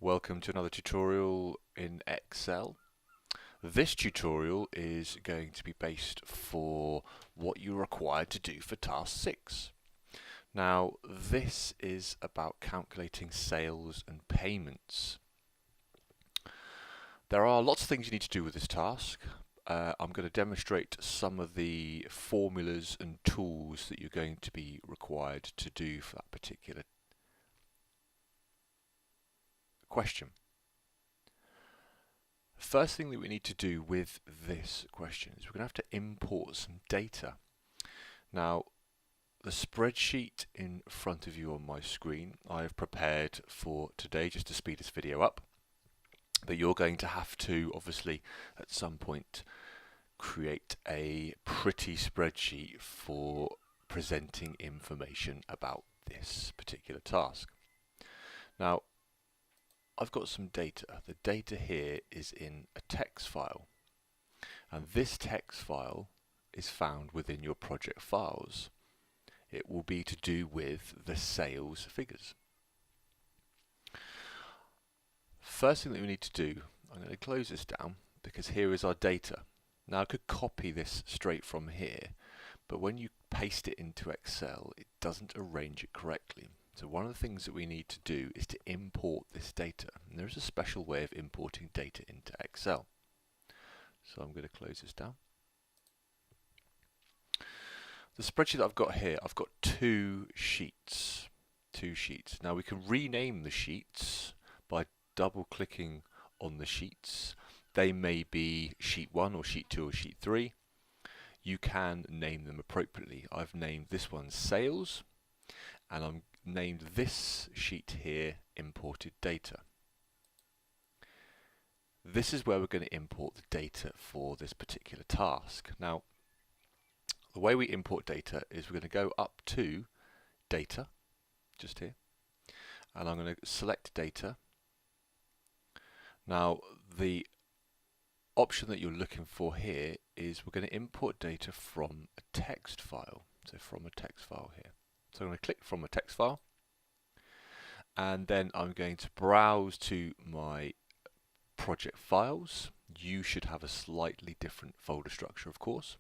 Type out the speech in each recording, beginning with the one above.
Welcome to another tutorial in Excel. This tutorial is going to be based for what you're required to do for task 6. Now, this is about calculating sales and payments. There are lots of things you need to do with this task. I'm going to demonstrate some of the formulas and tools that you're going to be required to do for that particular question. First thing that we need to do with this question is we're going to have to import some data. Now, the spreadsheet in front of you on my screen I have prepared for today just to speed this video up, but you're going to have to obviously at some point create a pretty spreadsheet for presenting information about this particular task. Now, I've got some data. The data here is in a text file, and this text file is found within your project files. It will be to do with the sales figures. First thing that we need to do, I'm going to close this down because here is our data. Now I could copy this straight from here, but when you paste it into Excel, it doesn't arrange it correctly. So one of the things that we need to do is to import this data. And there is a special way of importing data into Excel. So I'm going to close this down. The spreadsheet that I've got here, I've got two sheets. Now we can rename the sheets by double clicking on the sheets. They may be sheet 1 or sheet 2 or sheet 3. You can name them appropriately. I've named this one sales, and I'm named this sheet here imported data. This is where we're going to import the data for this particular task. Now, the way we import data is we're going to go up to data, just here, and I'm going to select data. Now, the option that you're looking for here is we're going to import data from a text file. So from a text file here. So I'm going to click from a text file, and then I'm going to browse to my project files. You should have a slightly different folder structure, of course.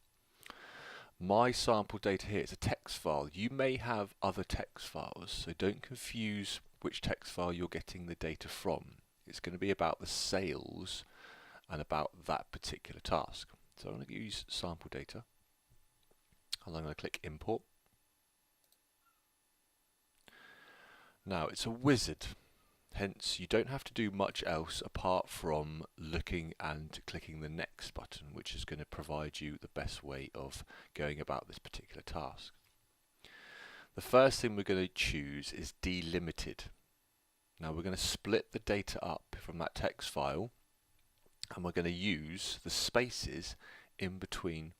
My sample data here is a text file. You may have other text files, so don't confuse which text file you're getting the data from. It's going to be about the sales and about that particular task. So I'm going to use sample data, and I'm going to click import. Now it's a wizard, hence you don't have to do much else apart from looking and clicking the next button, which is going to provide you the best way of going about this particular task. The first thing we're going to choose is delimited. Now we're going to split the data up from that text file, and we're going to use the spaces in between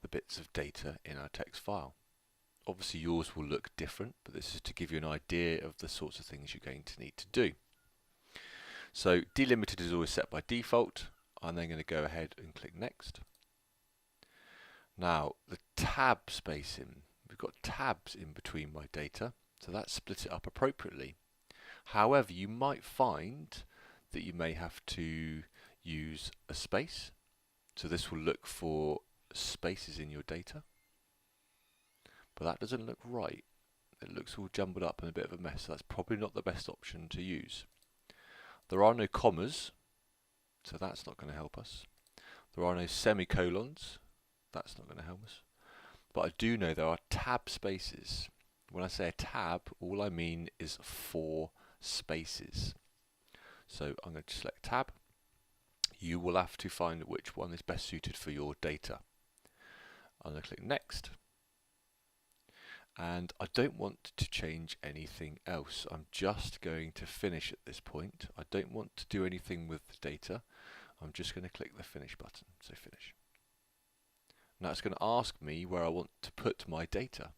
the bits of data in our text file. Obviously yours will look different, but this is to give you an idea of the sorts of things you're going to need to do. So delimited is always set by default. I'm then going to go ahead and click next. Now the tab spacing, we've got tabs in between my data, so that split it up appropriately. However, you might find that you may have to use a space, so this will look for spaces in your data. But that doesn't look right. It looks all jumbled up and a bit of a mess. So that's probably not the best option to use. There are no commas, so that's not going to help us. There are no semicolons, that's not going to help us. But I do know there are tab spaces. When I say a tab, all I mean is 4 spaces. So I'm going to select tab. You will have to find which one is best suited for your data. I'm going to click next. And I don't want to change anything else. I'm just going to finish at this point. I don't want to do anything with the data. I'm just going to click the finish button, so finish. Now it's going to ask me where I want to put my data.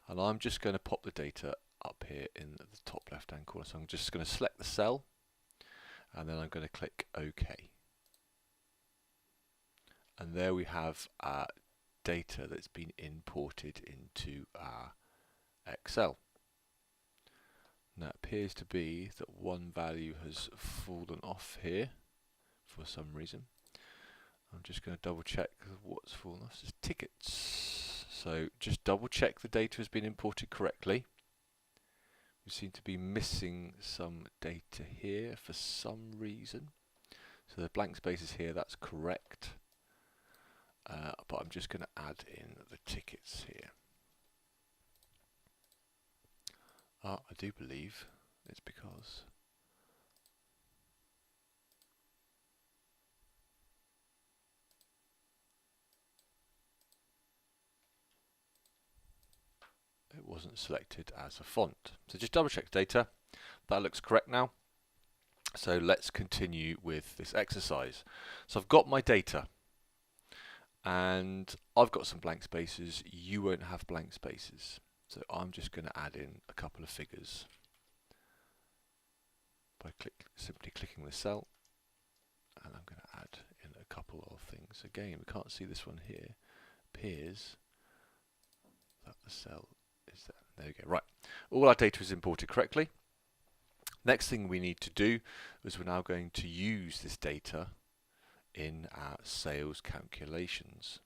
And I'm just going to pop the data up here in the top left hand corner. So I'm just going to select the cell, and then I'm going to click OK. And there we have our data that's been imported into our Excel. Now it appears to be that one value has fallen off here for some reason. I'm just going to double check what's fallen off. It's tickets. So just double check the data has been imported correctly. We seem to be missing some data here for some reason. So the blank spaces here, that's correct. But I'm just going to add in the tickets here. I do believe it's because it wasn't selected as a font. So just double check data. That looks correct now. So let's continue with this exercise. So I've got my data and I've got some blank spaces. You won't have blank spaces. So I'm just going to add in a couple of figures by simply clicking the cell, and I'm going to add in a couple of things. Again, we can't see this one here. Appears that the cell is there. There we go. Right. All our data is imported correctly. Next thing we need to do is we're now going to use this data in our sales calculations.